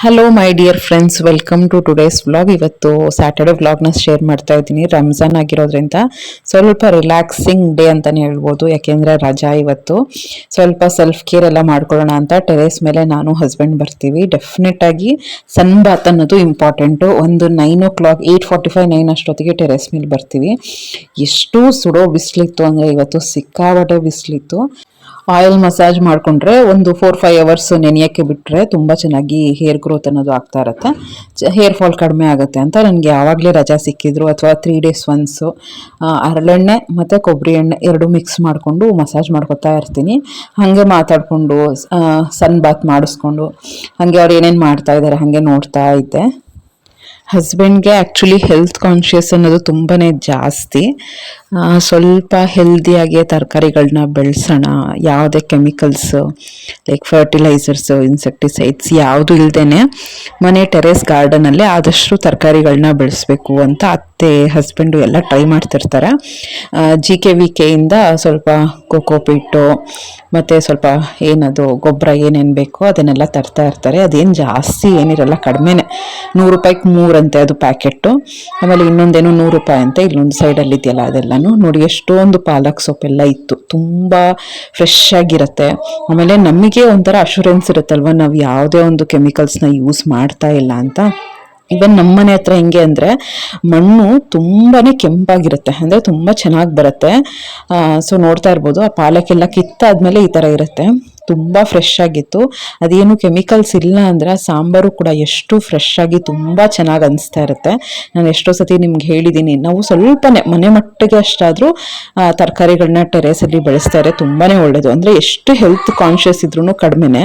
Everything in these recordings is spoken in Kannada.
Hello my dear friends, welcome to today's vlog. ಇವತ್ತು ಸ್ಯಾಟರ್ಡೆ ವ್ಲಾಗ್ನ ಶೇರ್ ಮಾಡ್ತಾ ಇದ್ದೀನಿ. ರಂಜಾನ್ ಆಗಿರೋದ್ರಿಂದ ಸ್ವಲ್ಪ ರಿಲ್ಯಾಕ್ಸಿಂಗ್ ಡೇ ಅಂತಲೇ ಹೇಳ್ಬೋದು. ಯಾಕೆಂದರೆ ರಜಾ ಇವತ್ತು. ಸ್ವಲ್ಪ ಸೆಲ್ಫ್ ಕೇರ್ ಎಲ್ಲ ಮಾಡ್ಕೊಳ್ಳೋಣ ಅಂತ ಟೆರೇಸ್ ಮೇಲೆ ನಾನು ಹಸ್ಬೆಂಡ್ ಬರ್ತೀವಿ. ಡೆಫಿನೆಟ್ ಆಗಿ ಸನ್ ಬಾತ್ ಅನ್ನೋದು ಇಂಪಾರ್ಟೆಂಟು. ಒಂದು 9 o'clock 8:45 9 ಅಷ್ಟೊತ್ತಿಗೆ ಟೆರೇಸ್ ಮೇಲೆ ಬರ್ತೀವಿ. ಎಷ್ಟು ಸುಡೋ ಬಿಸಿಲಿತ್ತು ಅಂದರೆ ಇವತ್ತು ಸಿಕ್ಕಾಪಟ್ಟೆ ಬಿಸಿಲಿತ್ತು. ಆಯಿಲ್ ಮಸಾಜ್ ಮಾಡಿಕೊಂಡ್ರೆ ಒಂದು 4-5 ಅವರ್ಸ್ ನೆನೆಯೋಕ್ಕೆ ಬಿಟ್ಟರೆ ತುಂಬ ಚೆನ್ನಾಗಿ ಹೇರ್ ಗ್ರೋತ್ ಅನ್ನೋದು ಆಗ್ತಾ ಇರುತ್ತೆ. ಹೇರ್ ಫಾಲ್ ಕಡಿಮೆ ಆಗುತ್ತೆ ಅಂತ ನನಗೆ ಯಾವಾಗಲೇ ರಜಾ ಸಿಕ್ಕಿದ್ರು ಅಥವಾ 3 days ಒನ್ಸು ಹರಳೆಣ್ಣೆ ಮತ್ತು ಕೊಬ್ಬರಿ ಎಣ್ಣೆ 2 ಮಿಕ್ಸ್ ಮಾಡಿಕೊಂಡು ಮಸಾಜ್ ಮಾಡ್ಕೊತಾ ಇರ್ತೀನಿ. ಹಾಗೆ ಮಾತಾಡಿಕೊಂಡು ಸನ್ ಬಾತ್ ಮಾಡಿಸ್ಕೊಂಡು ಹಾಗೆ ಅವ್ರು ಏನೇನು ಮಾಡ್ತಾ ಇದ್ದಾರೆ ಹಾಗೆ ನೋಡ್ತಾ ಇದ್ದೆ. ಹಸ್ಬೆಂಡ್ಗೆ ಆ್ಯಕ್ಚುಲಿ ಹೆಲ್ತ್ ಕಾನ್ಷಿಯಸ್ ಅನ್ನೋದು ತುಂಬಾ ಜಾಸ್ತಿ. ಸ್ವಲ್ಪ ಹೆಲ್ದಿಯಾಗಿ ತರಕಾರಿಗಳನ್ನ ಬೆಳೆಸೋಣ, ಯಾವುದೇ ಕೆಮಿಕಲ್ಸ್ ಲೈಕ್ ಫರ್ಟಿಲೈಸರ್ಸು ಇನ್ಸೆಕ್ಟಿಸೈಡ್ಸ್ ಯಾವುದು ಇಲ್ಲದೇ ಮನೆ ಟೆರೇಸ್ ಗಾರ್ಡನಲ್ಲಿ ಆದಷ್ಟು ತರಕಾರಿಗಳನ್ನ ಬೆಳೆಸಬೇಕು ಅಂತ ಅತ್ತೆ ಹಸ್ಬೆಂಡು ಎಲ್ಲ ಟ್ರೈ ಮಾಡ್ತಿರ್ತಾರೆ. GKVKಯಿಂದ ಸ್ವಲ್ಪ ಕೋಕೋಪಿಟ್ಟು ಮತ್ತು ಸ್ವಲ್ಪ ಏನದು ಗೊಬ್ಬರ ಏನೇನು ಬೇಕೋ ಅದನ್ನೆಲ್ಲ ತರ್ತಾ ಇರ್ತಾರೆ. ಅದೇನು ಜಾಸ್ತಿ ಏನಿರಲ್ಲ, ಕಡಿಮೆನೇ, 100 ರೂಪಾಯಿಗೆ 3 ಅಂತೆ ಅದು ಪ್ಯಾಕೆಟು. ಆಮೇಲೆ ಇನ್ನೊಂದೇನು 100 ರೂಪಾಯಿ ಅಂತೆ ಇಲ್ಲೊಂದು ಸೈಡಲ್ಲಿ ಇದೆಯಲ್ಲ ಅದೆಲ್ಲನೂ ನೋಡಿ. ಎಷ್ಟೊಂದು ಪಾಲಕ್ ಸೊಪ್ಪೆಲ್ಲ ಇತ್ತು, ತುಂಬ ಫ್ರೆಶ್ ಆಗಿರುತ್ತೆ. ಆಮೇಲೆ ನಮಗೆ ಒಂಥರ ಅಶ್ಯೂರೆನ್ಸ್ ಇರುತ್ತಲ್ವ, ನಾವು ಯಾವುದೇ ಒಂದು ಕೆಮಿಕಲ್ಸ್ನ ಯೂಸ್ ಮಾಡ್ತಾ ಇಲ್ಲ ಅಂತ. ಇವನ್ ನಮ್ಮನೆ ಹತ್ರ ಹೆಂಗೆ ಅಂದರೆ ಮಣ್ಣು ತುಂಬಾ ಕೆಂಪಾಗಿರುತ್ತೆ, ಅಂದರೆ ತುಂಬ ಚೆನ್ನಾಗಿ ಬರುತ್ತೆ. ಸೊ ನೋಡ್ತಾ ಇರ್ಬೋದು, ಆ ಪಾಲಕ್ಕೆಲ್ಲ ಕಿತ್ತಾದ್ಮೇಲೆ ಈ ಥರ ಇರುತ್ತೆ. ತುಂಬ ಫ್ರೆಶ್ ಆಗಿತ್ತು. ಅದೇನು ಕೆಮಿಕಲ್ಸ್ ಇಲ್ಲ ಅಂದರೆ ಸಾಂಬಾರು ಕೂಡ ಎಷ್ಟು ಫ್ರೆಶ್ ಆಗಿ ತುಂಬ ಚೆನ್ನಾಗಿ ಅನಿಸ್ತಾ ಇರುತ್ತೆ. ನಾನು ಎಷ್ಟೋ ಸತಿ ನಿಮ್ಗೆ ಹೇಳಿದ್ದೀನಿ, ನಾವು ಸ್ವಲ್ಪನೇ ಮನೆ ಮಟ್ಟಿಗೆ ಅಷ್ಟಾದರೂ ತರಕಾರಿಗಳನ್ನ ಟೆರೇಸಲ್ಲಿ ಬೆಳೆಸ್ತಾರೆ, ತುಂಬಾ ಒಳ್ಳೆಯದು. ಅಂದರೆ ಎಷ್ಟು ಹೆಲ್ತ್ ಕಾನ್ಷಿಯಸ್ ಇದ್ರೂ ಕಡಿಮೆನೇ.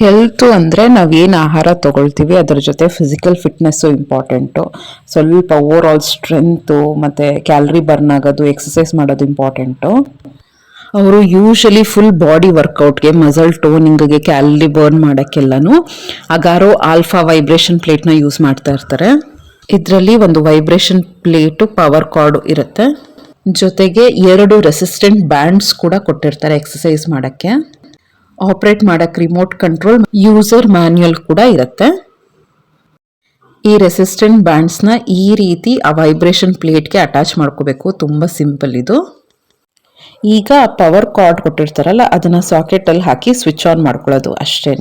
ಹೆಲ್ತು ಅಂದರೆ ನಾವೇನು ಆಹಾರ ತೊಗೊಳ್ತೀವಿ ಅದರ ಜೊತೆ ಫಿಸಿಕಲ್ ಫಿಟ್ನೆಸ್ಸು ಇಂಪಾರ್ಟೆಂಟು. ಸ್ವಲ್ಪ ಓವರ್ ಆಲ್ ಸ್ಟ್ರೆಂತು ಮತ್ತು ಕ್ಯಾಲರಿ ಬರ್ನ್ ಆಗೋದು, ಎಕ್ಸಸೈಸ್ ಮಾಡೋದು ಇಂಪಾರ್ಟೆಂಟು. ಅವರು ಯೂಶಲಿ ಫುಲ್ ಬಾಡಿ ವರ್ಕೌಟ್ಗೆ, ಮಸಲ್ ಟೋನಿಂಗ್ಗೆ, ಕ್ಯಾಲರಿ ಬರ್ನ್ ಮಾಡೋಕ್ಕೆಲ್ಲನೂ ಅಗಾರೋ ಆಲ್ಫಾ ವೈಬ್ರೇಷನ್ ಪ್ಲೇಟ್ನ ಯೂಸ್ ಮಾಡ್ತಾ ಇರ್ತಾರೆ. ಇದರಲ್ಲಿ ಒಂದು ವೈಬ್ರೇಷನ್ ಪ್ಲೇಟು ಪವರ್ ಕಾರ್ಡ್ ಇರುತ್ತೆ, ಜೊತೆಗೆ 2 ರೆಸಿಸ್ಟೆಂಟ್ ಬ್ಯಾಂಡ್ಸ್ ಕೂಡ ಕೊಟ್ಟಿರ್ತಾರೆ ಎಕ್ಸಸೈಸ್ ಮಾಡೋಕ್ಕೆ. ಆಪ್ರೇಟ್ ಮಾಡೋಕ್ಕೆ ರಿಮೋಟ್ ಕಂಟ್ರೋಲ್, ಯೂಸರ್ ಮ್ಯಾನ್ಯುಯಲ್ ಕೂಡ ಇರುತ್ತೆ. ಈ ರೆಸಿಸ್ಟೆಂಟ್ ಬ್ಯಾಂಡ್ಸ್ನ ಈ ರೀತಿ ಆ ವೈಬ್ರೇಷನ್ ಪ್ಲೇಟ್ಗೆ ಅಟ್ಯಾಚ್ ಮಾಡ್ಕೋಬೇಕು. ತುಂಬ ಸಿಂಪಲ್ ಇದು. ಈಗ ಪವರ್ ಕಾರ್ಡ್ ಕೊಟ್ಟಿರ್ತಾರಲ್ಲ ಅದನ್ನು ಸಾಕೆಟಲ್ಲಿ ಹಾಕಿ ಸ್ವಿಚ್ ಆನ್ ಮಾಡ್ಕೊಳ್ಳೋದು ಅಷ್ಟೇ.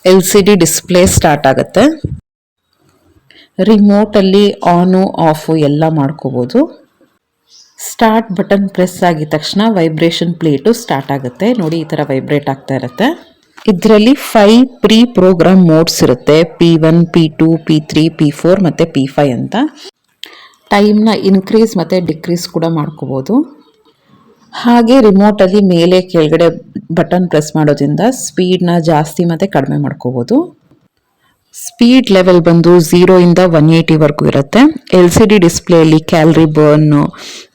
LCD ಡಿಸ್ಪ್ಲೇ ಸ್ಟಾರ್ಟ್ ಆಗುತ್ತೆ. ರಿಮೋಟಲ್ಲಿ ಆನು ಆಫು ಎಲ್ಲ ಮಾಡ್ಕೋಬೋದು. ಸ್ಟಾರ್ಟ್ ಬಟನ್ ಪ್ರೆಸ್ ಆಗಿದ ತಕ್ಷಣ ವೈಬ್ರೇಷನ್ ಪ್ಲೇಟು ಸ್ಟಾರ್ಟ್ ಆಗುತ್ತೆ. ನೋಡಿ, ಈ ಥರ ವೈಬ್ರೇಟ್ ಆಗ್ತಾ ಇರುತ್ತೆ. ಇದರಲ್ಲಿ 5 ಪ್ರೀ ಪ್ರೋಗ್ರಾಮ್ ಮೋಡ್ಸ್ ಇರುತ್ತೆ, P1, P2, P3, P4 ಮತ್ತು P5 ಅಂತ. ಟೈಮ್ನ ಇನ್ಕ್ರೀಸ್ ಮತ್ತು ಡಿಕ್ರೀಸ್ ಕೂಡ ಮಾಡ್ಕೋಬೋದು. ಹಾಗೆ ರಿಮೋಟಲ್ಲಿ ಮೇಲೆ ಕೆಳಗಡೆ ಬಟನ್ ಪ್ರೆಸ್ ಮಾಡೋದ್ರಿಂದ ಸ್ಪೀಡ್ನ ಜಾಸ್ತಿ ಮತ್ತು ಕಡಿಮೆ ಮಾಡ್ಕೋಬೋದು. ಸ್ಪೀಡ್ ಲೆವೆಲ್ ಬಂದು 0ಇಂದ 180ವರೆಗೂ ಇರುತ್ತೆ. LCD ಡಿಸ್ಪ್ಲೇಯಲ್ಲಿ ಕ್ಯಾಲರಿ ಬರ್ನು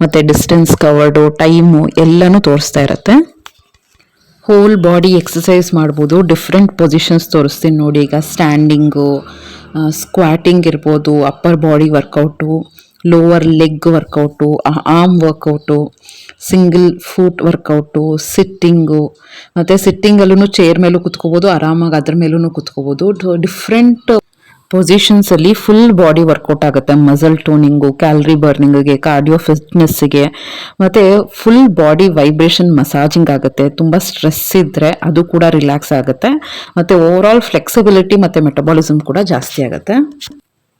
ಮತ್ತು ಡಿಸ್ಟೆನ್ಸ್ ಕವರ್ಡು, ಟೈಮು ಎಲ್ಲನೂ ತೋರಿಸ್ತಾ ಇರುತ್ತೆ. ಹೋಲ್ ಬಾಡಿ ಎಕ್ಸಸೈಸ್ ಮಾಡ್ಬೋದು. ಡಿಫ್ರೆಂಟ್ ಪೊಸಿಷನ್ಸ್ ತೋರಿಸ್ತೀನಿ ನೋಡಿ. ಈಗ ಸ್ಟ್ಯಾಂಡಿಂಗು, ಸ್ಕ್ವಾಟಿಂಗ್ ಇರ್ಬೋದು, upper body workout, lower leg workout, arm workout, single foot workout, sitting, ಮತ್ತು ಸಿಟ್ಟಿಂಗಲ್ಲೂ ಚೇರ್ ಮೇಲೂ ಕುತ್ಕೋಬೋದು, ಆರಾಮಾಗಿ ಅದ್ರ ಮೇಲೂ ಕುತ್ಕೋಬೋದು. ಡಿಫ್ರೆಂಟ್ ಪೊಸಿಷನ್ಸಲ್ಲಿ ಫುಲ್ ಬಾಡಿ ವರ್ಕೌಟ್ ಆಗುತ್ತೆ. ಮಸಲ್ ಟೋನಿಂಗು, ಕ್ಯಾಲರಿ ಬರ್ನಿಂಗಿಗೆ, ಕಾರ್ಡಿಯೋ ಫಿಟ್ನೆಸ್ಸಿಗೆ, ಮತ್ತು ಫುಲ್ ಬಾಡಿ ವೈಬ್ರೇಷನ್ ಮಸಾಜಿಂಗ್ ಆಗುತ್ತೆ. ತುಂಬ ಸ್ಟ್ರೆಸ್ ಇದ್ದರೆ ಅದು ಕೂಡ ರಿಲ್ಯಾಕ್ಸ್ ಆಗುತ್ತೆ. ಮತ್ತು ಓವರ್ ಆಲ್ ಫ್ಲೆಕ್ಸಿಬಿಲಿಟಿ ಮತ್ತು ಮೆಟಬಾಲಿಸಮ್ ಕೂಡ ಜಾಸ್ತಿ ಆಗುತ್ತೆ.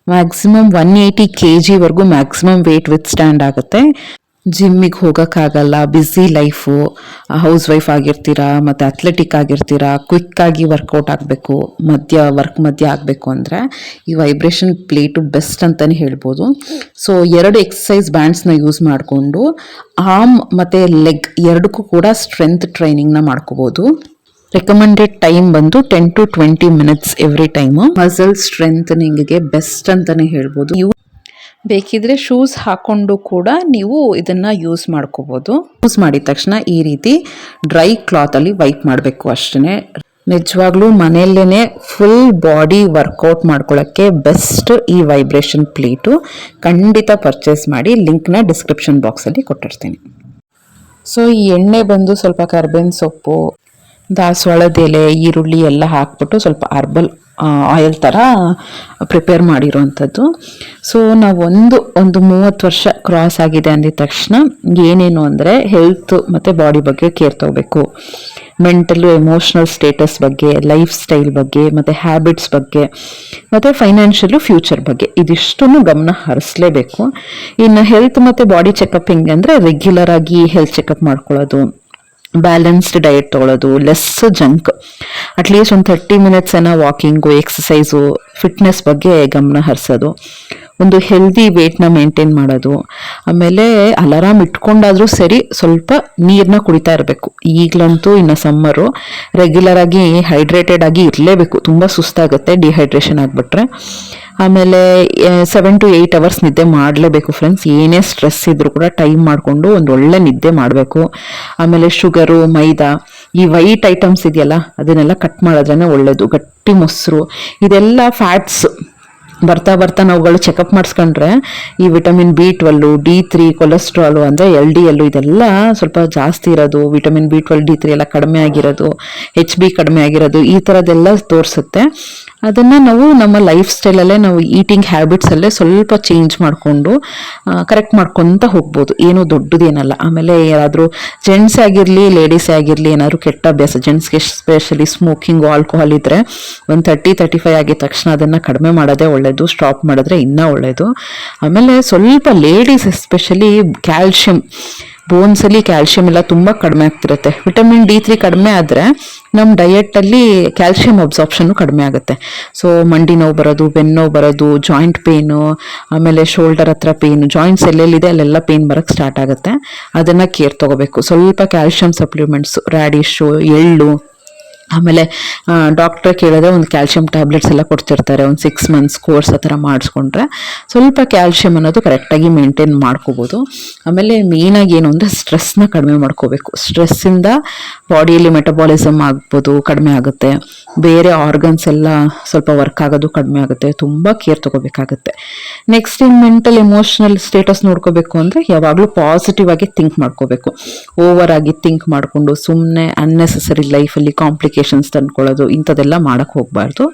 Maximum 180 kg maximum weight withstand ಆಗುತ್ತೆ. ಜಿಮ್ಮಿಗೆ ಹೋಗೋಕ್ಕಾಗಲ್ಲ, ಬ್ಯುಸಿ ಲೈಫು, ಹೌಸ್ ವೈಫ್ ಆಗಿರ್ತೀರಾ ಮತ್ತು ಅಥ್ಲೆಟಿಕ್ ಆಗಿರ್ತೀರಾ, ಕ್ವಿಕ್ಕಾಗಿ ವರ್ಕೌಟ್ ಆಗಬೇಕು, ಮಧ್ಯ ಆಗಬೇಕು ಅಂದರೆ ಈ ವೈಬ್ರೇಷನ್ ಪ್ಲೇಟು ಬೆಸ್ಟ್ ಅಂತಲೇ ಹೇಳ್ಬೋದು. ಸೊ 2 ಎಕ್ಸಸೈಸ್ ಬ್ಯಾಂಡ್ಸ್ನ ಯೂಸ್ ಮಾಡಿಕೊಂಡು ಆರ್ಮ್ ಮತ್ತು ಲೆಗ್ ಎರಡಕ್ಕೂ ಕೂಡ ಸ್ಟ್ರೆಂತ್ ಟ್ರೈನಿಂಗ್ನ ಮಾಡ್ಕೋಬೋದು. ರೆಕಮೆಂಡೆಡ್ ಟೈಮ್ ಬಂದು 10 to 20 minutes every time. Muscle ಸ್ಟ್ರೆಂಥನಿಂಗ್ಗೆ ಬೆಸ್ಟ್ ಅಂತಲೇ ಹೇಳ್ಬೋದು. ಬೇಕಿದ್ರೆ ಶೂಸ್ ಹಾಕ್ಕೊಂಡು ಕೂಡ ನೀವು ಇದನ್ನು ಯೂಸ್ ಮಾಡ್ಕೋಬೋದು. ಯೂಸ್ ಮಾಡಿದ ತಕ್ಷಣ ಈ ರೀತಿ ಡ್ರೈ ಕ್ಲಾತಲ್ಲಿ ವೈಪ್ ಮಾಡಬೇಕು ಅಷ್ಟೇ. ನಿಜವಾಗ್ಲೂ ಮನೆಯಲ್ಲೇ ಫುಲ್ ಬಾಡಿ ವರ್ಕೌಟ್ ಮಾಡ್ಕೊಳ್ಳೋಕ್ಕೆ ಬೆಸ್ಟ್ ಈ ವೈಬ್ರೇಷನ್ ಪ್ಲೇಟು. ಖಂಡಿತ ಪರ್ಚೇಸ್ ಮಾಡಿ, ಲಿಂಕ್ನ ಡಿಸ್ಕ್ರಿಪ್ಷನ್ ಬಾಕ್ಸಲ್ಲಿ ಕೊಟ್ಟಿರ್ತೀನಿ. ಸೊ ಈ ಎಣ್ಣೆ ಬಂದು ಸ್ವಲ್ಪ ಕರ್ಬೇವಿನ ಸೊಪ್ಪು, ದಾಸವಾಳದ ಎಲೆ, ಈರುಳ್ಳಿ ಎಲ್ಲ ಹಾಕ್ಬಿಟ್ಟು ಸ್ವಲ್ಪ ಹರ್ಬಲ್ ಆಯಿಲ್ ಥರ ಪ್ರಿಪೇರ್ ಮಾಡಿರೋವಂಥದ್ದು. ಸೊ ನಾವು ಒಂದು 30 ವರ್ಷ ಕ್ರಾಸ್ ಆಗಿದೆ ಅಂದಿದ ತಕ್ಷಣ ಏನೇನು ಅಂದರೆ ಹೆಲ್ತ್ ಮತ್ತು ಬಾಡಿ ಬಗ್ಗೆ ಕೇರ್ ತಗೋಬೇಕು. ಮೆಂಟಲು ಎಮೋಷ್ನಲ್ ಸ್ಟೇಟಸ್ ಬಗ್ಗೆ, ಲೈಫ್ ಸ್ಟೈಲ್ ಬಗ್ಗೆ, ಮತ್ತು ಹ್ಯಾಬಿಟ್ಸ್ ಬಗ್ಗೆ, ಮತ್ತು ಫೈನಾನ್ಷಿಯಲು ಫ್ಯೂಚರ್ ಬಗ್ಗೆ ಇದಿಷ್ಟನ್ನು ಗಮನ ಹರಿಸಲೇಬೇಕು. ಇನ್ನು ಹೆಲ್ತ್ ಮತ್ತು ಬಾಡಿ ಚೆಕಪ್ ಹೆಂಗೆ ಅಂದರೆ ರೆಗ್ಯುಲರ್ ಆಗಿ ಹೆಲ್ತ್ ಚೆಕಪ್ ಮಾಡ್ಕೊಳ್ಳೋದು, ಬ್ಯಾಲೆನ್ಸ್ಡ್ ಡಯಟ್ ತೊಗೊಳೋದು, ಲೆಸ್ ಜಂಕ್, ಅಟ್ಲೀಸ್ಟ್ ಒಂದು 30 ಮಿನಿಟ್ಸ್ ವಾಕಿಂಗು, ಎಕ್ಸಸೈಸು, ಫಿಟ್ನೆಸ್ ಬಗ್ಗೆ ಗಮನ ಹರಿಸೋದು, ಒಂದು ಹೆಲ್ದಿ ವೇಟ್ನ ಮೇಂಟೈನ್ ಮಾಡೋದು. ಆಮೇಲೆ ಅಲಾರಾಮ್ ಇಟ್ಕೊಂಡಾದರೂ ಸರಿ ಸ್ವಲ್ಪ ನೀರನ್ನ ಕುಡಿತಾ ಇರಬೇಕು. ಈಗಲಂತೂ ಇನ್ನು ಸಮ್ಮರು ರೆಗ್ಯುಲರ್ ಆಗಿ ಹೈಡ್ರೇಟೆಡ್ ಆಗಿ ಇರಲೇಬೇಕು, ತುಂಬ ಸುಸ್ತಾಗುತ್ತೆ ಡಿಹೈಡ್ರೇಷನ್ ಆಗಿಬಿಟ್ರೆ. ಆಮೇಲೆ 7 to 8 ಅವರ್ಸ್ ನಿದ್ದೆ ಮಾಡಲೇಬೇಕು ಫ್ರೆಂಡ್ಸ್. ಏನೇ ಸ್ಟ್ರೆಸ್ ಇದ್ರೂ ಕೂಡ ಟೈಮ್ ಮಾಡಿಕೊಂಡು ಒಂದು ಒಳ್ಳೆ ನಿದ್ದೆ ಮಾಡಬೇಕು. ಆಮೇಲೆ ಶುಗರು, ಮೈದಾ, ಈ ವೈಟ್ ಐಟಮ್ಸ್ ಇದೆಯಲ್ಲ ಅದನ್ನೆಲ್ಲ ಕಟ್ ಮಾಡಿದ್ರೇ ಒಳ್ಳೆಯದು. ಗಟ್ಟಿ ಮೊಸರು, ಇದೆಲ್ಲ ಫ್ಯಾಟ್ಸ್. ಬರ್ತಾ ಬರ್ತಾ ನಾವುಗಳು ಚೆಕಪ್ ಮಾಡಿಸ್ಕೊಂಡ್ರೆ ಈ ವಿಟಮಿನ್ B12, D3, ಕೊಲೆಸ್ಟ್ರಾಲು ಅಂದರೆ LDL ಇದೆಲ್ಲ ಸ್ವಲ್ಪ ಜಾಸ್ತಿ ಇರೋದು, ವಿಟಮಿನ್ B12, D3 ಎಲ್ಲ ಕಡಿಮೆ ಆಗಿರೋದು, HB ಕಡಿಮೆ ಆಗಿರೋದು, ಈ ಥರದ್ದೆಲ್ಲ ತೋರಿಸುತ್ತೆ. ಅದನ್ನು ನಾವು ನಮ್ಮ ಲೈಫ್ ಸ್ಟೈಲಲ್ಲೇ ನಾವು ಈಟಿಂಗ್ ಹ್ಯಾಬಿಟ್ಸಲ್ಲೇ ಸ್ವಲ್ಪ ಚೇಂಜ್ ಮಾಡಿಕೊಂಡು ಕರೆಕ್ಟ್ ಮಾಡ್ಕೊತ ಹೋಗ್ಬೋದು. ಏನೂ ದೊಡ್ಡದೇನಲ್ಲ. ಆಮೇಲೆ ಯಾರಾದರೂ ಜೆಂಟ್ಸ್ ಆಗಿರಲಿ ಲೇಡೀಸೇ ಆಗಿರಲಿ ಏನಾದರೂ ಕೆಟ್ಟ ಅಭ್ಯಾಸ, ಜೆಂಟ್ಸ್ಗೆ ಎಸ್ಪೆಷಲಿ ಸ್ಮೋಕಿಂಗು, ಆಲ್ಕೋಹಾಲ್ ಇದ್ದರೆ ಒಂದು 30-35 ಆಗಿದ ತಕ್ಷಣ ಅದನ್ನು ಕಡಿಮೆ ಮಾಡೋದೇ ಒಳ್ಳೆಯದು, ಸ್ಟಾಪ್ ಮಾಡಿದ್ರೆ ಇನ್ನೂ ಒಳ್ಳೆಯದು. ಆಮೇಲೆ ಸ್ವಲ್ಪ ಲೇಡೀಸ್ ಎಸ್ಪೆಷಲಿ ಕ್ಯಾಲ್ಶಿಯಂ, ಬೋನ್ಸಲ್ಲಿ ಕ್ಯಾಲ್ಶಿಯಂ ಎಲ್ಲ ತುಂಬ ಕಡಿಮೆ ಆಗ್ತಿರುತ್ತೆ. ವಿಟಮಿನ್ D3 ಕಡಿಮೆ ಆದರೆ ನಮ್ಮ ಡಯೆಟಲ್ಲಿ ಕ್ಯಾಲ್ಶಿಯಂ ಅಬ್ಸಾರ್ಪ್ಷನ್ನು ಕಡಿಮೆ ಆಗುತ್ತೆ. ಸೊ ಮಂಡಿ ನೋವು ಬರೋದು, ಬೆನ್ನು ನೋವು ಬರೋದು, ಜಾಯಿಂಟ್ ಪೇನು, ಆಮೇಲೆ ಶೋಲ್ಡರ್ ಹತ್ರ ಪೇನು, ಜಾಯಿಂಟ್ಸ್ ಎಲ್ಲೆಲ್ಲಿದೆ ಅಲ್ಲೆಲ್ಲ ಪೇನ್ ಬರೋಕ್ಕೆ ಸ್ಟಾರ್ಟ್ ಆಗುತ್ತೆ. ಅದನ್ನು ಕೇರ್ ತೊಗೋಬೇಕು. ಸ್ವಲ್ಪ ಕ್ಯಾಲ್ಶಿಯಂ ಸಪ್ಲಿಮೆಂಟ್ಸು, ರ್ಯಾಡಿಶು, ಎಳ್ಳು, ಆಮೇಲೆ ಡಾಕ್ಟ್ರ್ ಕೇಳಿದ್ರೆ ಒಂದು ಕ್ಯಾಲ್ಶಿಯಂ ಟ್ಯಾಬ್ಲೆಟ್ಸ್ ಎಲ್ಲ ಕೊಡ್ತಿರ್ತಾರೆ. ಒಂದು 6 months ಕೋರ್ಸ್ ಆ ಥರ ಮಾಡಿಸ್ಕೊಂಡ್ರೆ ಸ್ವಲ್ಪ ಕ್ಯಾಲ್ಶಿಯಂ ಅನ್ನೋದು ಕರೆಕ್ಟಾಗಿ ಮೇಂಟೈನ್ ಮಾಡ್ಕೋಬೋದು. ಆಮೇಲೆ ಮೇಯ್ನಾಗಿ ಏನು ಅಂದರೆ ಸ್ಟ್ರೆಸ್ನ ಕಡಿಮೆ ಮಾಡ್ಕೋಬೇಕು. ಸ್ಟ್ರೆಸ್ಸಿಂದ ಬಾಡಿಯಲ್ಲಿ ಮೆಟಬಾಲಿಸಮ್ ಆಗ್ಬೋದು, ಕಡಿಮೆ ಆಗುತ್ತೆ. ಬೇರೆ ಆರ್ಗನ್ಸ್ ಎಲ್ಲ ಸ್ವಲ್ಪ ವರ್ಕ್ ಆಗೋದು ಕಡಿಮೆ ಆಗುತ್ತೆ. ತುಂಬ ಕೇರ್ ತೊಗೋಬೇಕಾಗುತ್ತೆ. Next in mental emotional status ನೋಡ್ಕೋಬೇಕು ಅಂದರೆ ಯಾವಾಗಲೂ ಪಾಸಿಟಿವ್ ಆಗಿ ಥಿಂಕ್ ಮಾಡ್ಕೋಬೇಕು. ಓವರ್ ಆಗಿ ಥಿಂಕ್ ಮಾಡಿಕೊಂಡು ಸುಮ್ಮನೆ ಅನ್ನೆಸೆಸರಿ ಲೈಫಲ್ಲಿ ಕಾಂಪ್ಲಿಕೇಶನ್ಸ್ ತಂದ್ಕೊಳ್ಳೋದು ಇಂಥದ್ದೆಲ್ಲ ಮಾಡೋಕ್ಕೆ ಹೋಗಬಾರ್ದು.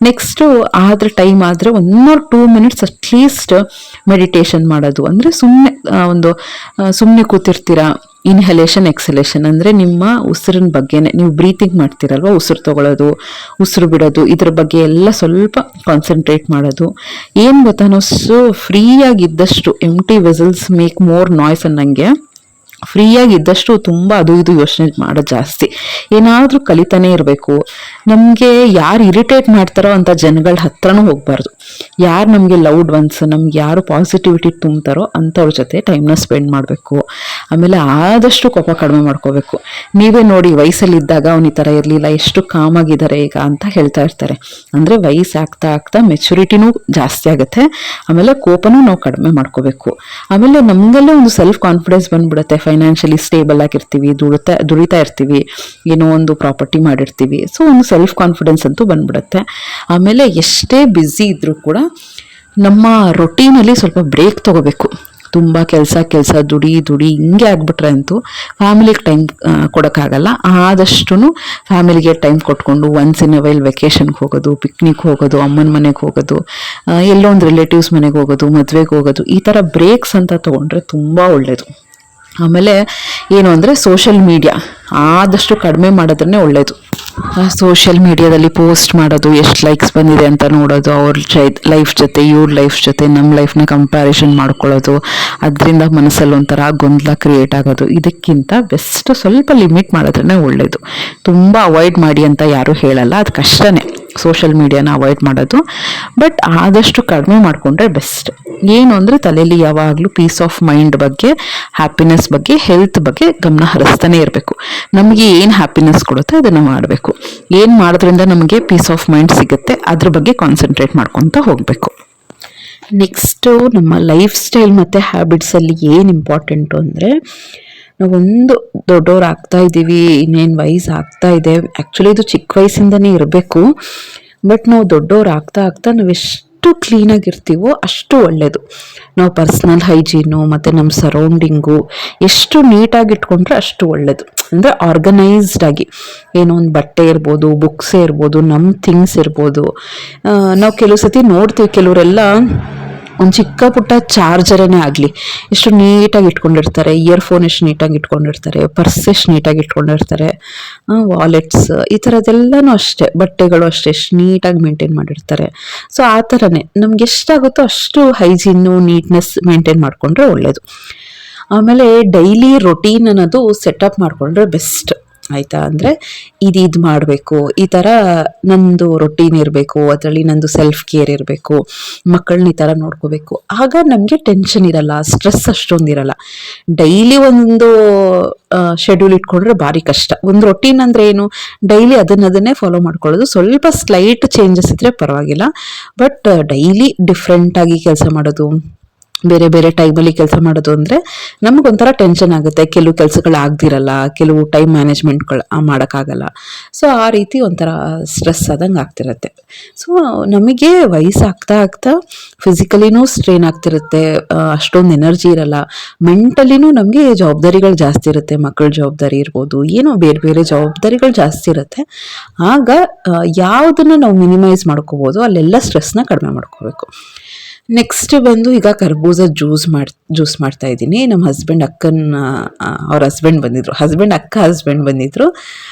ನೆಕ್ಸ್ಟು ಆದ್ರೆ ಟೈಮ್ ಆದರೆ 1 or 2 minutes ಅಟ್ಲೀಸ್ಟ್ ಮೆಡಿಟೇಷನ್ ಮಾಡೋದು. ಅಂದರೆ ಸುಮ್ಮನೆ ಕೂತಿರ್ತೀರಾ, ಇನ್ಹಲೇಷನ್ ಎಕ್ಸಲೇಷನ್ ಅಂದರೆ ನಿಮ್ಮ ಉಸಿರಿನ ಬಗ್ಗೆನೇ, ನೀವು ಬ್ರೀತಿಂಗ್ ಮಾಡ್ತೀರಲ್ವ, ಉಸಿರು ತಗೊಳ್ಳೋದು, ಉಸಿರು ಬಿಡೋದು, ಇದ್ರ ಬಗ್ಗೆ ಎಲ್ಲ ಸ್ವಲ್ಪ ಕಾನ್ಸಂಟ್ರೇಟ್ ಮಾಡೋದು. ಏನು ಗೊತ್ತಾ, ನಾವು ಫ್ರೀಯಾಗಿದ್ದಷ್ಟು ಎಂಟಿ ವೆಸಲ್ಸ್ ಮೇಕ್ ಮೋರ್ ನಾಯ್ಸ್ ಅನ್ನಂಗೆ ಫ್ರೀಯಾಗಿದ್ದಷ್ಟು ತುಂಬ ಅದು ಇದು ಯೋಚನೆ ಮಾಡೋದು ಜಾಸ್ತಿ. ಏನಾದರೂ ಕಲಿತಾನೇ ಇರಬೇಕು. ನಮಗೆ ಯಾರು ಇರಿಟೇಟ್ ಮಾಡ್ತಾರೋ ಅಂಥ ಜನಗಳ ಹತ್ರನೂ ಹೋಗಬಾರ್ದು. ಯಾರು ನಮಗೆ ಲೌಡ್ ಒನ್ಸ್, ನಮ್ಗೆ ಯಾರು ಪಾಸಿಟಿವಿಟಿ ತುಂಬ್ತಾರೋ ಅಂಥವ್ರ ಜೊತೆ ಟೈಮ್ನ ಸ್ಪೆಂಡ್ ಮಾಡಬೇಕು. ಆಮೇಲೆ ಆದಷ್ಟು ಕೋಪ ಕಡಿಮೆ ಮಾಡ್ಕೋಬೇಕು. ನೀವೇ ನೋಡಿ, ವಯಸ್ಸಲ್ಲಿದ್ದಾಗ ಅವ್ನು ಈ ಥರ ಇರಲಿಲ್ಲ, ಎಷ್ಟು ಕಾಮಾಗಿದ್ದಾರೆ ಈಗ ಅಂತ ಹೇಳ್ತಾ ಇರ್ತಾರೆ. ಅಂದರೆ ವಯಸ್ಸು ಆಗ್ತಾ ಆಗ್ತಾ ಮೆಚುರಿಟಿನೂ ಜಾಸ್ತಿ ಆಗುತ್ತೆ. ಆಮೇಲೆ ಕೋಪನೂ ನಾವು ಕಡಿಮೆ ಮಾಡ್ಕೋಬೇಕು. ಆಮೇಲೆ ನಮಗೆಲ್ಲ ಒಂದು ಸೆಲ್ಫ್ ಕಾನ್ಫಿಡೆನ್ಸ್ ಬಂದ್ಬಿಡುತ್ತೆ. ಫೈನಾನ್ಷಿಯಲಿ ಸ್ಟೇಬಲ್ ಆಗಿರ್ತೀವಿ, ದುಡಿತಾ ಇರ್ತೀವಿ, ಏನೋ ಒಂದು ಪ್ರಾಪರ್ಟಿ ಮಾಡಿರ್ತೀವಿ. ಸೊ ಒಂದು ಸೆಲ್ಫ್ ಕಾನ್ಫಿಡೆನ್ಸ್ ಅಂತೂ ಬಂದ್ಬಿಡುತ್ತೆ. ಆಮೇಲೆ ಎಷ್ಟೇ ಬ್ಯುಸಿ ಇದ್ರೂ ಕೂಡ ನಮ್ಮ ರೊಟೀನಲ್ಲಿ ಸ್ವಲ್ಪ ಬ್ರೇಕ್ ತಗೋಬೇಕು. ತುಂಬ ಕೆಲಸ ದುಡಿ ಹಿಂಗೆ ಆಗ್ಬಿಟ್ರೆ ಅಂತೂ ಫ್ಯಾಮಿಲಿಗೆ ಟೈಮ್ ಕೊಡೋಕ್ಕಾಗಲ್ಲ. ಆದಷ್ಟು ಫ್ಯಾಮಿಲಿಗೆ ಟೈಮ್ ಕೊಟ್ಕೊಂಡು ಒನ್ಸ್ ಇನ್ ಅ ವೈಲ್ ವೆಕೇಷನ್ಗೆ ಹೋಗೋದು, ಪಿಕ್ನಿಕ್ ಹೋಗೋದು, ಅಮ್ಮನ ಮನೆಗೆ ಹೋಗೋದು, ಎಲ್ಲೋ ಒಂದು ರಿಲೇಟಿವ್ಸ್ ಮನೆಗೆ ಹೋಗೋದು, ಮದುವೆಗೆ ಹೋಗೋದು, ಈ ಥರ ಬ್ರೇಕ್ಸ್ ಅಂತ ತೊಗೊಂಡ್ರೆ ತುಂಬ ಒಳ್ಳೆಯದು. ಆಮೇಲೆ ಏನು ಅಂದರೆ ಸೋಷಿಯಲ್ ಮೀಡಿಯಾ ಆದಷ್ಟು ಕಡಿಮೆ ಮಾಡೋದನ್ನೇ ಒಳ್ಳೆಯದು. ಸೋಷಿಯಲ್ ಮೀಡಿಯಾದಲ್ಲಿ ಪೋಸ್ಟ್ ಮಾಡೋದು, ಎಷ್ಟು ಲೈಕ್ಸ್ ಬಂದಿದೆ ಅಂತ ನೋಡೋದು, ಅವ್ರ ಲೈಫ್ ಜೊತೆ ಇವ್ರ ಲೈಫ್ ಜೊತೆ ನಮ್ಮ ಲೈಫ್ನ ಕಂಪ್ಯಾರಿಷನ್ ಮಾಡ್ಕೊಳ್ಳೋದು, ಅದರಿಂದ ಮನಸ್ಸಲ್ಲಿ ಒಂಥರ ಗೊಂದಲ ಕ್ರಿಯೇಟ್ ಆಗೋದು. ಇದಕ್ಕಿಂತ ಬೆಸ್ಟ್ ಸ್ವಲ್ಪ ಲಿಮಿಟ್ ಮಾಡೋದ್ರೇ ಒಳ್ಳೆಯದು. ತುಂಬ ಅವಾಯ್ಡ್ ಮಾಡಿ ಅಂತ ಯಾರೂ ಹೇಳಲ್ಲ, ಅದು ಕಷ್ಟನೇ ಸೋಷಿಯಲ್ ಮೀಡಿಯಾನ ಅವಾಯ್ಡ್ ಮಾಡೋದು. ಬಟ್ ಆದಷ್ಟು ಕಡಿಮೆ ಮಾಡಿಕೊಂಡ್ರೆ ಬೆಸ್ಟ್. ಏನು ಅಂದರೆ ತಲೆಯಲ್ಲಿ ಯಾವಾಗಲೂ ಪೀಸ್ ಆಫ್ ಮೈಂಡ್ ಬಗ್ಗೆ, ಹ್ಯಾಪಿನೆಸ್ ಬಗ್ಗೆ, ಹೆಲ್ತ್ ಬಗ್ಗೆ ಗಮನ ಹರಿಸ್ತಾನೆ ಇರಬೇಕು. ನಮಗೆ ಏನು ಹ್ಯಾಪಿನೆಸ್ ಕೊಡುತ್ತೆ ಅದನ್ನು ಮಾಡಬೇಕು. ಏನು ಮಾಡೋದ್ರಿಂದ ನಮಗೆ ಪೀಸ್ ಆಫ್ ಮೈಂಡ್ ಸಿಗುತ್ತೆ ಅದ್ರ ಬಗ್ಗೆ ಕಾನ್ಸಂಟ್ರೇಟ್ ಮಾಡ್ಕೊತ ಹೋಗಬೇಕು. ನೆಕ್ಸ್ಟು ನಮ್ಮ ಲೈಫ್ ಸ್ಟೈಲ್ ಮತ್ತು ಹ್ಯಾಬಿಟ್ಸಲ್ಲಿ ಏನು ಇಂಪಾರ್ಟೆಂಟು ಅಂದರೆ, ನಾವೊಂದು ದೊಡ್ಡವ್ರು ಆಗ್ತಾ ಇದ್ದೀವಿ, ಇನ್ನೇನು ವಯಸ್ಸು ಆಗ್ತಾ ಇದೆ. ಆ್ಯಕ್ಚುಲಿ ಇದು ಚಿಕ್ಕ ವಯಸ್ಸಿಂದನೇ ಇರಬೇಕು. ಬಟ್ ನಾವು ದೊಡ್ಡವ್ರು ಆಗ್ತಾ ಆಗ್ತಾ ನಾವೆಷ್ಟು ಎಷ್ಟು ಕ್ಲೀನಾಗಿರ್ತೀವೋ ಅಷ್ಟು ಒಳ್ಳೆಯದು. ನಾವು ಪರ್ಸ್ನಲ್ ಹೈಜೀನು ಮತ್ತು ನಮ್ಮ ಸರೌಂಡಿಂಗು ಎಷ್ಟು ನೀಟಾಗಿ ಇಟ್ಕೊಂಡ್ರೆ ಅಷ್ಟು ಒಳ್ಳೆಯದು. ಅಂದರೆ ಆರ್ಗನೈಸ್ಡ್ ಆಗಿ, ಏನೋ ಒಂದು ಬಟ್ಟೆ ಇರ್ಬೋದು, ಬುಕ್ಸೇ ಇರ್ಬೋದು, ನಮ್ಮ ಥಿಂಗ್ಸ್ ಇರ್ಬೋದು. ನಾವು ಕೆಲವು ಸತಿ ನೋಡ್ತೀವಿ, ಕೆಲವರೆಲ್ಲ ಒಂದು ಚಿಕ್ಕ ಪುಟ್ಟ ಚಾರ್ಜರೇ ಆಗಲಿ ಎಷ್ಟು ನೀಟಾಗಿ ಇಟ್ಕೊಂಡಿರ್ತಾರೆ, ಇಯರ್ಫೋನ್ ಎಷ್ಟು ನೀಟಾಗಿ ಇಟ್ಕೊಂಡಿರ್ತಾರೆ, ಪರ್ಸ್ ಎಷ್ಟು ನೀಟಾಗಿ ಇಟ್ಕೊಂಡಿರ್ತಾರೆ, ವಾಲೆಟ್ಸ್, ಈ ಥರದ್ದೆಲ್ಲನೂ ಅಷ್ಟೇ, ಬಟ್ಟೆಗಳು ಅಷ್ಟೇ ಎಷ್ಟು ನೀಟಾಗಿ ಮೇಂಟೈನ್ ಮಾಡಿರ್ತಾರೆ. ಸೊ ಆ ಥರನೇ ನಮ್ಗೆ ಎಷ್ಟಾಗುತ್ತೋ ಅಷ್ಟು ಹೈಜೀನು, ನೀಟ್ನೆಸ್ ಮೇಂಟೈನ್ ಮಾಡಿಕೊಂಡ್ರೆ ಒಳ್ಳೆಯದು. ಆಮೇಲೆ ಡೈಲಿ ರೊಟೀನ್ ಅನ್ನೋದು ಸೆಟಪ್ ಮಾಡಿಕೊಂಡ್ರೆ ಬೆಸ್ಟ್, ಆಯಿತಾ. ಅಂದರೆ ಇದು ಮಾಡಬೇಕು, ಈ ಥರ ನಂದು ರೊಟೀನ್ ಇರಬೇಕು, ಅದರಲ್ಲಿ ನಂದು ಸೆಲ್ಫ್ ಕೇರ್ ಇರಬೇಕು, ಮಕ್ಕಳನ್ನ ಈ ಥರ ನೋಡ್ಕೋಬೇಕು. ಆಗ ನಮಗೆ ಟೆನ್ಷನ್ ಇರಲ್ಲ, ಸ್ಟ್ರೆಸ್ ಅಷ್ಟೊಂದಿರಲ್ಲ. ಡೈಲಿ ಒಂದು ಶೆಡ್ಯೂಲ್ ಇಟ್ಕೊಂಡ್ರೆ ಭಾರಿ ಕಷ್ಟ. ಒಂದು ರೊಟೀನ್ ಅಂದರೆ ಏನು, ಡೈಲಿ ಅದನ್ನೇ ಫಾಲೋ ಮಾಡ್ಕೊಳ್ಳೋದು. ಸ್ವಲ್ಪ ಸ್ಲೈಟ್ ಚೇಂಜಸ್ ಇದ್ದರೆ ಪರವಾಗಿಲ್ಲ, ಬಟ್ ಡೈಲಿ ಡಿಫ್ರೆಂಟಾಗಿ ಕೆಲಸ ಮಾಡೋದು, ಬೇರೆ ಬೇರೆ ಟೈಮಲ್ಲಿ ಕೆಲಸ ಮಾಡೋದು ಅಂದರೆ ನಮಗೊಂಥರ ಟೆನ್ಷನ್ ಆಗುತ್ತೆ. ಕೆಲವು ಕೆಲಸಗಳು ಆಗ್ದಿರಲ್ಲ, ಕೆಲವು ಟೈಮ್ ಮ್ಯಾನೇಜ್ಮೆಂಟ್ಗಳು ಮಾಡೋಕ್ಕಾಗಲ್ಲ. ಸೊ ಆ ರೀತಿ ಒಂಥರ ಸ್ಟ್ರೆಸ್ ಆದಂಗೆ ಆಗ್ತಿರುತ್ತೆ. ಸೊ ನಮಗೆ ವಯಸ್ಸಾಗ್ತಾ ಆಗ್ತಾ ಫಿಸಿಕಲಿನೂ ಸ್ಟ್ರೈನ್ ಆಗ್ತಿರುತ್ತೆ, ಅಷ್ಟೊಂದು ಎನರ್ಜಿ ಇರಲ್ಲ. ಮೆಂಟಲಿನೂ ನಮಗೆ ಜವಾಬ್ದಾರಿಗಳು ಜಾಸ್ತಿ ಇರುತ್ತೆ, ಮಕ್ಕಳ ಜವಾಬ್ದಾರಿ ಇರ್ಬೋದು, ಏನೋ ಬೇರೆ ಬೇರೆ ಜವಾಬ್ದಾರಿಗಳು ಜಾಸ್ತಿ ಇರುತ್ತೆ. ಆಗ ಯಾವುದನ್ನು ನಾವು ಮಿನಿಮೈಸ್ ಮಾಡ್ಕೋಬೋದು ಅಲ್ಲೆಲ್ಲ ಸ್ಟ್ರೆಸ್ನ ಕಡಿಮೆ ಮಾಡ್ಕೋಬೇಕು. ನೆಕ್ಸ್ಟ್ ಬಂದು ಈಗ ಕರ್ಬೂಜ ಜ್ಯೂಸ್ ಮಾಡ್ತಾ ಇದ್ದೀನಿ. ನಮ್ಮ ಹಸ್ಬೆಂಡ್ ಅವ್ರ ಹಸ್ಬೆಂಡ್ ಬಂದಿದ್ರು,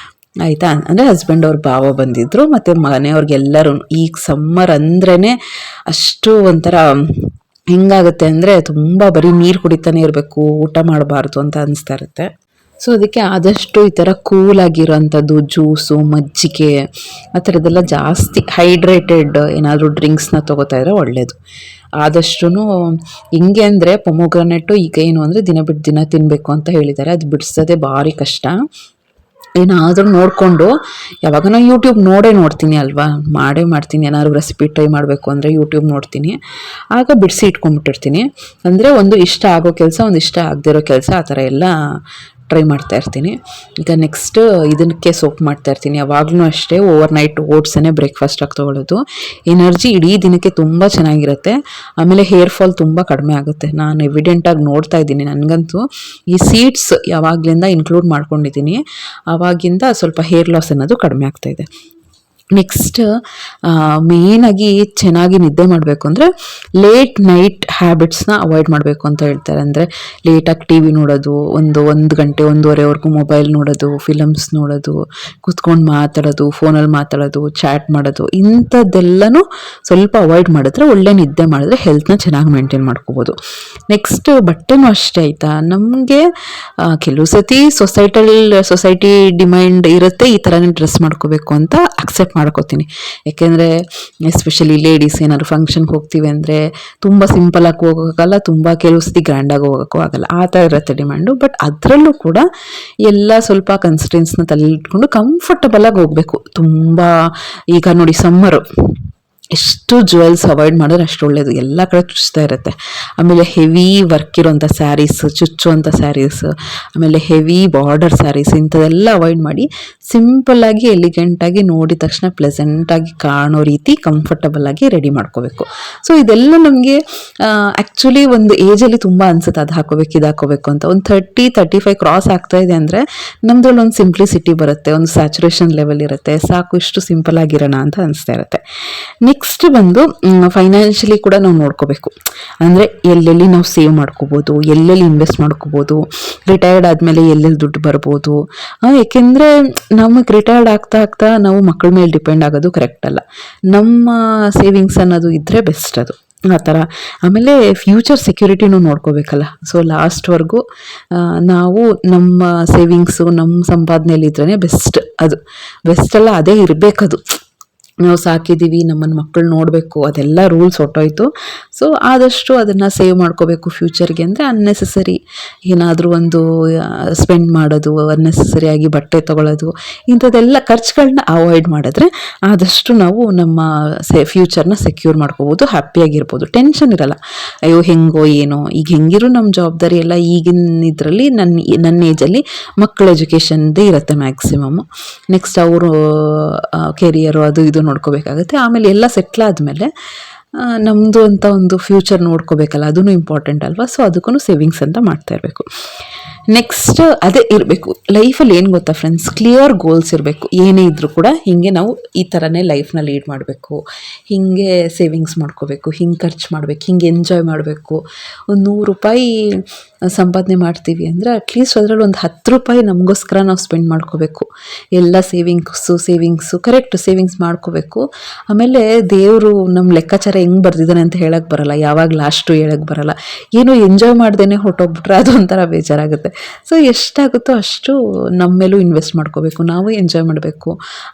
ಆಯಿತಾ. ಅಂದರೆ ಹಸ್ಬೆಂಡ್ ಅವ್ರ ಭಾವ ಬಂದಿದ್ರು, ಮತ್ತು ಮನೆಯವ್ರಿಗೆಲ್ಲರೂ. ಈಗ ಸಮ್ಮರ್ ಅಂದ್ರೇ ಅಷ್ಟು ಒಂಥರ ಹೆಂಗಾಗುತ್ತೆ ಅಂದರೆ ತುಂಬ ಬರೀ ನೀರು ಕುಡಿತಾನೆ ಇರಬೇಕು, ಊಟ ಮಾಡಬಾರ್ದು ಅಂತ ಅನಿಸ್ತಾ ಇರುತ್ತೆ. ಸೊ ಅದಕ್ಕೆ ಆದಷ್ಟು ಈ ಥರ ಕೂಲಾಗಿರೋಂಥದ್ದು ಜ್ಯೂಸು, ಮಜ್ಜಿಗೆ, ಆ ಥರದ್ದೆಲ್ಲ ಜಾಸ್ತಿ ಹೈಡ್ರೇಟೆಡ್ ಏನಾದರೂ ಡ್ರಿಂಕ್ಸ್ನ ತೊಗೋತಾ ಇದ್ರೆ ಒಳ್ಳೆಯದು. ಆದಷ್ಟು ಹಿಂಗೆ ಅಂದರೆ ಪೊಮೊಗ್ರನೆಟ್ಟು ಈಗ ಏನು ಅಂದರೆ ದಿನ ಬಿಟ್ಟು ದಿನ ತಿನ್ನಬೇಕು ಅಂತ ಹೇಳಿದ್ದಾರೆ. ಅದು ಬಿಡಿಸೋದೇ ಭಾರಿ ಕಷ್ಟ. ಏನಾದರೂ ನೋಡಿಕೊಂಡು ಯಾವಾಗ ನಾನು ಯೂಟ್ಯೂಬ್ ನೋಡ್ತೀನಿ ಅಲ್ವಾ, ಮಾಡ್ತೀನಿ. ಏನಾದ್ರು ರೆಸಿಪಿ ಟ್ರೈ ಮಾಡಬೇಕು ಅಂದರೆ ಯೂಟ್ಯೂಬ್ ನೋಡ್ತೀನಿ, ಆಗ ಬಿಡಿಸಿ ಇಟ್ಕೊಂಡ್ಬಿಟ್ಟಿರ್ತೀನಿ. ಅಂದರೆ ಒಂದು ಇಷ್ಟ ಆಗೋ ಕೆಲಸ, ಒಂದು ಇಷ್ಟ ಆಗದಿರೋ ಕೆಲಸ, ಆ ಥರ ಎಲ್ಲ ಟ್ರೈ ಮಾಡ್ತಾ ಇರ್ತೀನಿ. ಈಗ ನೆಕ್ಸ್ಟ್ ಇದಕ್ಕೆ ಸೋಪ್ ಮಾಡ್ತಾ ಇರ್ತೀನಿ. ಯಾವಾಗಲೂ ಅಷ್ಟೇ ಓವರ್ನೈಟ್ ಓಟ್ಸನ್ನೇ ಬ್ರೇಕ್ಫಾಸ್ಟಾಗಿ ತೊಗೊಳ್ಳೋದು. ಎನರ್ಜಿ ಇಡೀ ದಿನಕ್ಕೆ ತುಂಬ ಚೆನ್ನಾಗಿರುತ್ತೆ. ಆಮೇಲೆ ಹೇರ್ ಫಾಲ್ ತುಂಬ ಕಡಿಮೆ ಆಗುತ್ತೆ. ನಾನು ಎವಿಡೆಂಟಾಗಿ ನೋಡ್ತಾ ಇದ್ದೀನಿ. ನನಗಂತೂ ಈ ಸೀಡ್ಸ್ ಯಾವಾಗಲಿಂದ ಇನ್ಕ್ಲೂಡ್ ಮಾಡ್ಕೊಂಡಿದ್ದೀನಿ, ಆವಾಗಿಂದ ಸ್ವಲ್ಪ ಹೇರ್ ಲಾಸ್ ಅನ್ನೋದು ಕಡಿಮೆ ಆಗ್ತಾಯಿದೆ. ನೆಕ್ಸ್ಟ್ ಮೇಯ್ನಾಗಿ ಚೆನ್ನಾಗಿ ನಿದ್ದೆ ಮಾಡಬೇಕು ಅಂದರೆ ಲೇಟ್ ನೈಟ್ ಹ್ಯಾಬಿಟ್ಸ್ನ ಅವಾಯ್ಡ್ ಮಾಡಬೇಕು ಅಂತ ಹೇಳ್ತಾರೆ. ಅಂದರೆ ಲೇಟಾಗಿ ಟಿ ವಿ ನೋಡೋದು, ಒಂದು ಗಂಟೆ 1:30ವರೆಗೂ ಮೊಬೈಲ್ ನೋಡೋದು, ಫಿಲಮ್ಸ್ ನೋಡೋದು, ಕೂತ್ಕೊಂಡು ಮಾತಾಡೋದು, ಫೋನಲ್ಲಿ ಮಾತಾಡೋದು, ಚಾಟ್ ಮಾಡೋದು, ಇಂಥದ್ದೆಲ್ಲನೂ ಸ್ವಲ್ಪ ಅವಾಯ್ಡ್ ಮಾಡಿದ್ರೆ, ಒಳ್ಳೆ ನಿದ್ದೆ ಮಾಡಿದ್ರೆ ಹೆಲ್ತ್ನ ಚೆನ್ನಾಗಿ ಮೇಂಟೈನ್ ಮಾಡ್ಕೋಬೋದು. ನೆಕ್ಸ್ಟ್ ಬಟ್ಟೆನೂ ಅಷ್ಟೇ, ಆಯಿತಾ. ನಮಗೆ ಕೆಲವು ಸತಿ ಸೊಸೈಟಿ ಡಿಮ್ಯಾಂಡ್ ಇರುತ್ತೆ ಈ ಥರನೇ ಡ್ರೆಸ್ ಮಾಡ್ಕೋಬೇಕು ಅಂತ ಅಕ್ಸೆಪ್ಟ್ ಮಾಡ್ಕೋತೀನಿ. ಯಾಕೆಂದರೆ ಎಸ್ಪೆಷಲಿ ಲೇಡೀಸ್ ಏನಾದ್ರು ಫಂಕ್ಷನ್ಗೆ ಹೋಗ್ತೀವಿ ಅಂದರೆ ತುಂಬ ಸಿಂಪಲಾಗಿ ಹೋಗೋಕ್ಕಾಗಲ್ಲ, ತುಂಬ ಕೆಲವು ಸತಿ ಗ್ರ್ಯಾಂಡಾಗಿ ಹೋಗೋಕ್ಕೂ ಆಗಲ್ಲ, ಆ ಥರ ಇರುತ್ತೆ ಡಿಮ್ಯಾಂಡು. ಬಟ್ ಅದರಲ್ಲೂ ಕೂಡ ಎಲ್ಲ ಸ್ವಲ್ಪ ಕನ್ಸ್ಟೆನ್ಸ್ನ ತಲೆಲಿಟ್ಕೊಂಡು ಕಂಫರ್ಟಬಲಾಗಿ ಹೋಗಬೇಕು. ತುಂಬ ಈಗ ನೋಡಿ ಸಮ್ಮರು, ಎಷ್ಟು ಜುವೆಲ್ಸ್ ಅವಾಯ್ಡ್ ಮಾಡಿದ್ರೆ ಅಷ್ಟು ಒಳ್ಳೆಯದು. ಎಲ್ಲ ಕಡೆ ಚುಚ್ತಾ ಇರುತ್ತೆ. ಆಮೇಲೆ ಹೆವಿ ವರ್ಕ್ ಇರೋಂಥ ಸ್ಯಾರೀಸ್, ಚುಚ್ಚುವಂಥ ಸ್ಯಾರೀಸ್, ಆಮೇಲೆ ಹೆವಿ ಬಾರ್ಡರ್ ಸ್ಯಾರೀಸ್, ಇಂಥದ್ದೆಲ್ಲ ಅವಾಯ್ಡ್ ಮಾಡಿ ಸಿಂಪಲ್ಲಾಗಿ ಎಲಿಗೆಂಟಾಗಿ ನೋಡಿದ ತಕ್ಷಣ ಪ್ಲೆಸೆಂಟಾಗಿ ಕಾಣೋ ರೀತಿ ಕಂಫರ್ಟಬಲಾಗಿ ರೆಡಿ ಮಾಡ್ಕೋಬೇಕು. ಸೊ ಇದೆಲ್ಲ ನಮಗೆ ಆ್ಯಕ್ಚುಲಿ ಒಂದು ಏಜಲ್ಲಿ ತುಂಬ ಅನಿಸುತ್ತೆ ಅದು ಹಾಕೋಬೇಕು ಇದು ಹಾಕೋಬೇಕು ಅಂತ. ಒಂದು 30-35 ಕ್ರಾಸ್ ಆಗ್ತಾ ಇದೆ ಅಂದರೆ ನಮ್ಮದ್ರಲ್ಲಿ ಒಂದು ಸಿಂಪ್ಲಿಸಿಟಿ ಬರುತ್ತೆ, ಒಂದು ಸ್ಯಾಚುರೇಷನ್ ಲೆವೆಲ್ ಇರುತ್ತೆ, ಸಾಕು ಇಷ್ಟು ಸಿಂಪಲ್ ಆಗಿರೋಣ ಅಂತ ಅನಿಸ್ತಾ ಇರುತ್ತೆ. ನೆಕ್ಸ್ಟ್ ಬಂದು ಫೈನಾನ್ಷಿಯಲಿ ಕೂಡ ನಾವು ನೋಡ್ಕೋಬೇಕು. ಅಂದರೆ ಎಲ್ಲೆಲ್ಲಿ ನಾವು ಸೇವ್ ಮಾಡ್ಕೋಬೋದು, ಎಲ್ಲೆಲ್ಲಿ ಇನ್ವೆಸ್ಟ್ ಮಾಡ್ಕೋಬೋದು, ರಿಟೈರ್ಡ್ ಆದಮೇಲೆ ಎಲ್ಲೆಲ್ಲಿ ದುಡ್ಡು ಬರ್ಬೋದು. ಏಕೆಂದರೆ ನಮಗೆ ರಿಟೈರ್ಡ್ ಆಗ್ತಾ ನಾವು ಮಕ್ಕಳ ಮೇಲೆ ಡಿಪೆಂಡ್ ಆಗೋದು ಕರೆಕ್ಟ್ ಅಲ್ಲ. ನಮ್ಮ ಸೇವಿಂಗ್ಸ್ ಅನ್ನೋದು ಇದ್ದರೆ ಬೆಸ್ಟ್ ಅದು, ಆ ಥರ. ಆಮೇಲೆ ಫ್ಯೂಚರ್ ಸೆಕ್ಯೂರಿಟಿನೂ ನೋಡ್ಕೋಬೇಕಲ್ಲ. ಸೊ ಲಾಸ್ಟ್ವರೆಗೂ ನಾವು ನಮ್ಮ ಸೇವಿಂಗ್ಸು ನಮ್ಮ ಸಂಪಾದನೆಯಲ್ಲಿ ಇದ್ರೇ ಬೆಸ್ಟ್. ಅದು ಬೆಸ್ಟ್ ಅಲ್ಲ, ಅದೇ ಇರಬೇಕದು. ನಾವು ಸಾಕಿದ್ದೀವಿ, ನಮ್ಮನ್ನು ಮಕ್ಕಳು ನೋಡಬೇಕು, ಅದೆಲ್ಲ ರೂಲ್ಸ್ ಹೊಟ್ಟೋಯ್ತು. ಸೊ ಆದಷ್ಟು ಅದನ್ನು ಸೇವ್ ಮಾಡ್ಕೋಬೇಕು ಫ್ಯೂಚರ್ಗೆ. ಅಂದರೆ ಅನ್ನೆಸೆಸರಿ ಏನಾದರೂ ಒಂದು ಸ್ಪೆಂಡ್ ಮಾಡೋದು, ಅನ್ನೆಸೆಸರಿಯಾಗಿ ಬಟ್ಟೆ ತೊಗೊಳ್ಳೋದು, ಇಂಥದ್ದೆಲ್ಲ ಖರ್ಚುಗಳನ್ನ ಅವಾಯ್ಡ್ ಮಾಡಿದ್ರೆ ಆದಷ್ಟು ನಾವು ನಮ್ಮ ಫ್ಯೂಚರ್ನ ಸೆಕ್ಯೂರ್ ಮಾಡ್ಕೋಬೋದು, ಹ್ಯಾಪಿಯಾಗಿರ್ಬೋದು, ಟೆನ್ಷನ್ ಇರಲ್ಲ. ಅಯ್ಯೋ ಹೆಂಗೋ ಏನೋ, ಈಗ ಹೆಂಗಿರೋ ನಮ್ಮ ಜವಾಬ್ದಾರಿ ಎಲ್ಲ ಈಗಿನ ಇದರಲ್ಲಿ ನನ್ನ ಏಜಲ್ಲಿ ಮಕ್ಕಳ ಎಜುಕೇಷನ್ದೇ ಇರುತ್ತೆ ಮ್ಯಾಕ್ಸಿಮಮ್ಮು. ನೆಕ್ಸ್ಟ್ ಅವರು ಕೆರಿಯರು ಅದು ಇದು ನೋಡ್ಕೋಬೇಕಾಗುತ್ತೆ. ಆಮೇಲೆ ಎಲ್ಲ ಸೆಟ್ಲ್ ಆದಮೇಲೆ ನಮ್ಮದು ಅಂತ ಒಂದು ಫ್ಯೂಚರ್ ನೋಡ್ಕೋಬೇಕಲ್ಲ, ಅದೂ ಇಂಪಾರ್ಟೆಂಟ್ ಅಲ್ವಾ. ಸೊ ಅದಕ್ಕೂ ಸೇವಿಂಗ್ಸ್ ಅಂತ ಮಾಡ್ತಾ ಇರಬೇಕು. ನೆಕ್ಸ್ಟ್ ಅದೇ ಇರಬೇಕು ಲೈಫಲ್ಲಿ. ಏನು ಗೊತ್ತಾ ಫ್ರೆಂಡ್ಸ್, ಕ್ಲಿಯರ್ ಗೋಲ್ಸ್ ಇರಬೇಕು. ಏನೇ ಇದ್ದರೂ ಕೂಡ ಹೀಗೆ ನಾವು ಈ ಥರನೇ ಲೈಫ್ನ ಲೀಡ್ ಮಾಡಬೇಕು, ಹೀಗೆ ಸೇವಿಂಗ್ಸ್ ಮಾಡ್ಕೋಬೇಕು, ಹಿಂಗೆ ಖರ್ಚು ಮಾಡಬೇಕು, ಹಿಂಗೆ ಎಂಜಾಯ್ ಮಾಡಬೇಕು. ಒಂದು ₹100 ಸಂಪಾದನೆ ಮಾಡ್ತೀವಿ ಅಂದರೆ ಅಟ್ಲೀಸ್ಟ್ ಅದರಲ್ಲಿ ಒಂದು ₹10 ನಮಗೋಸ್ಕರ ನಾವು ಸ್ಪೆಂಡ್ ಮಾಡ್ಕೋಬೇಕು. ಎಲ್ಲ ಸೇವಿಂಗ್ಸು ಕರೆಕ್ಟ್ ಸೇವಿಂಗ್ಸ್ ಮಾಡ್ಕೋಬೇಕು. ಆಮೇಲೆ ದೇವರು ನಮ್ಮ ಲೆಕ್ಕಾಚಾರ ಹೆಂಗೆ ಬರ್ದಿದ್ದಾನೆ ಅಂತ ಹೇಳಕ್ಕೆ ಬರಲ್ಲ, ಯಾವಾಗ ಲಾಸ್ಟು ಹೇಳಕ್ಕೆ ಬರಲ್ಲ. ಏನೋ ಎಂಜಾಯ್ ಮಾಡ್ದೇ ಹೊರಟೋಗ್ಬಿಟ್ರೆ ಅದು ಒಂಥರ ಬೇಜಾರಾಗುತ್ತೆ. ಸೊ ಎಷ್ಟಾಗುತ್ತೋ ಅಷ್ಟು ನಮ್ಮ ಮೇಲೂ ಇನ್ವೆಸ್ಟ್ ಮಾಡ್ಕೋಬೇಕು, ನಾವು ಎಂಜಾಯ್ ಮಾಡಬೇಕು,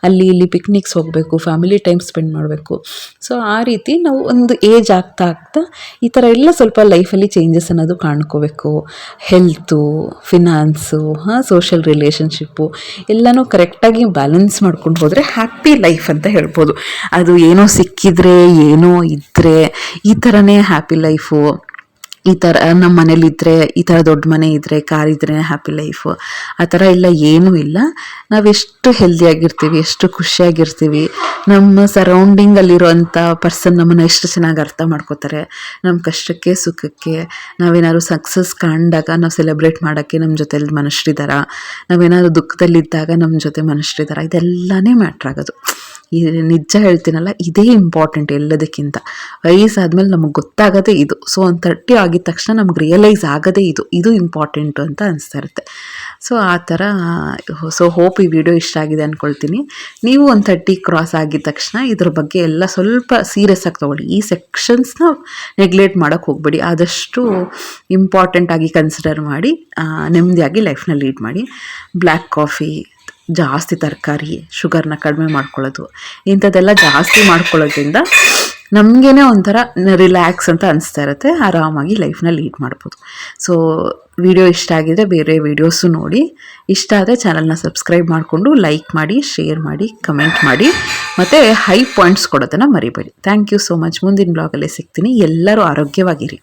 ಅಲ್ಲಿ ಇಲ್ಲಿ ಪಿಕ್ನಿಕ್ಸ್ ಹೋಗಬೇಕು, ಫ್ಯಾಮಿಲಿ ಟೈಮ್ ಸ್ಪೆಂಡ್ ಮಾಡಬೇಕು. ಸೊ ಆ ರೀತಿ ನಾವು ಒಂದು ಏಜ್ ಆಗ್ತಾ ಆಗ್ತಾ ಈ ಥರ ಎಲ್ಲ ಸ್ವಲ್ಪ ಲೈಫಲ್ಲಿ ಚೇಂಜಸ್ ಅನ್ನೋದು ಕಾಣ್ಕೋಬೇಕು. ಹೆಲ್ತು, ಫಿನಾನ್ಸು, ಸೋಷಿಯಲ್ ರಿಲೇಷನ್ಶಿಪ್ಪು ಎಲ್ಲನೂ ಕರೆಕ್ಟಾಗಿ ಬ್ಯಾಲೆನ್ಸ್ ಮಾಡ್ಕೊಂಡು ಹೋದರೆ ಹ್ಯಾಪಿ ಲೈಫ್ ಅಂತ ಹೇಳ್ಬೋದು. ಅದು ಏನೋ ಸಿಕ್ಕಿದ್ರೆ ಏನೋ ಇದ್ದರೆ ಈ ಥರನೇ ಹ್ಯಾಪಿ ಲೈಫು. ಈ ಥರ ನಮ್ಮ ಮನೇಲಿದ್ದರೆ, ಈ ಥರ ದೊಡ್ಡ ಮನೆ ಇದ್ದರೆ, ಕಾರ್ ಇದ್ರೇ ಹ್ಯಾಪಿ ಲೈಫು, ಆ ಥರ ಎಲ್ಲ ಏನೂ ಇಲ್ಲ. ನಾವೆಷ್ಟು ಹೆಲ್ದಿಯಾಗಿರ್ತೀವಿ, ಎಷ್ಟು ಖುಷಿಯಾಗಿರ್ತೀವಿ, ನಮ್ಮ ಸರೌಂಡಿಂಗಲ್ಲಿರೋಂಥ ಪರ್ಸನ್ ನಮ್ಮನ್ನು ಎಷ್ಟು ಚೆನ್ನಾಗಿ ಅರ್ಥ ಮಾಡ್ಕೋತಾರೆ, ನಮ್ಮ ಕಷ್ಟಕ್ಕೆ ಸುಖಕ್ಕೆ ನಾವೇನಾದ್ರು ಸಕ್ಸಸ್ ಕಂಡಾಗ ನಾವು ಸೆಲೆಬ್ರೇಟ್ ಮಾಡೋಕ್ಕೆ ನಮ್ಮ ಜೊತೆಲಿ ಮನುಷ್ಯರಿದ್ದಾರ, ನಾವೇನಾದ್ರು ದುಃಖದಲ್ಲಿದ್ದಾಗ ನಮ್ಮ ಜೊತೆ ಮನುಷ್ಯರಿದ್ದಾರ, ಇದೆಲ್ಲನೇ ಮ್ಯಾಟ್ರಾಗೋದು. ಈ ನಿಜ ಹೇಳ್ತೀನಲ್ಲ, ಇದೇ ಇಂಪಾರ್ಟೆಂಟ್ ಎಲ್ಲದಕ್ಕಿಂತ. ವಯಸ್ಸಾದ್ಮೇಲೆ ನಮಗೆ ಗೊತ್ತಾಗೋದೇ ಇದು. ಸೊ ಒಂದು 30 ಆಗಿದ ತಕ್ಷಣ ನಮ್ಗೆ ರಿಯಲೈಸ್ ಆಗೋದೇ ಇದು ಇಂಪಾರ್ಟೆಂಟು ಅಂತ ಅನಿಸ್ತಾ ಇರುತ್ತೆ. ಸೊ ಆ ಥರ. ಸೊ ಹೋಪ್ ಈ ವಿಡಿಯೋ ಇಷ್ಟ ಆಗಿದೆ ಅಂದ್ಕೊಳ್ತೀನಿ. ನೀವು ಒಂದು 30 ಕ್ರಾಸ್ ಆಗಿದ ತಕ್ಷಣ ಇದ್ರ ಬಗ್ಗೆ ಎಲ್ಲ ಸ್ವಲ್ಪ ಸೀರಿಯಸ್ ಆಗಿ ತೊಗೊಳ್ಳಿ. ಈ ಸೆಕ್ಷನ್ಸ್ನ ನೆಗ್ಲೆಕ್ಟ್ ಮಾಡೋಕ್ಕೆ ಹೋಗಬೇಡಿ, ಆದಷ್ಟು ಇಂಪಾರ್ಟೆಂಟ್ ಆಗಿ ಕನ್ಸಿಡರ್ ಮಾಡಿ ನೆಮ್ಮದಿಯಾಗಿ ಲೈಫ್ನ ಲೀಡ್ ಮಾಡಿ. ಬ್ಲ್ಯಾಕ್ ಕಾಫಿ, ಜಾಸ್ತಿ ತರಕಾರಿ, ಶುಗರ್ನ ಕಡಿಮೆ ಮಾಡ್ಕೊಳ್ಳೋದು, ಇಂಥದ್ದೆಲ್ಲ ಜಾಸ್ತಿ ಮಾಡ್ಕೊಳ್ಳೋದ್ರಿಂದ ನಮಗೇ ಒಂಥರ ರಿಲ್ಯಾಕ್ಸ್ ಅಂತ ಅನಿಸ್ತಾ ಇರುತ್ತೆ. ಆರಾಮಾಗಿ ಲೈಫ್ನ ಲೀಡ್ ಮಾಡ್ಬೋದು. ಸೊ ವಿಡಿಯೋ ಇಷ್ಟ ಆಗಿದ್ರೆ ಬೇರೆ ವೀಡಿಯೋಸು ನೋಡಿ. ಇಷ್ಟ ಆದರೆ ಚಾನಲ್ನ ಸಬ್ಸ್ಕ್ರೈಬ್ ಮಾಡಿಕೊಂಡು ಲೈಕ್ ಮಾಡಿ, ಶೇರ್ ಮಾಡಿ, ಕಮೆಂಟ್ ಮಾಡಿ, ಮತ್ತು ಹೈ ಪಾಯಿಂಟ್ಸ್ ಕೊಡೋದನ್ನು ಮರಿಬೇಡಿ. Thank you so much. ಮುಂದಿನ ಬ್ಲಾಗಲ್ಲೇ ಸಿಗ್ತೀನಿ. ಎಲ್ಲರೂ ಆರೋಗ್ಯವಾಗಿರಿ.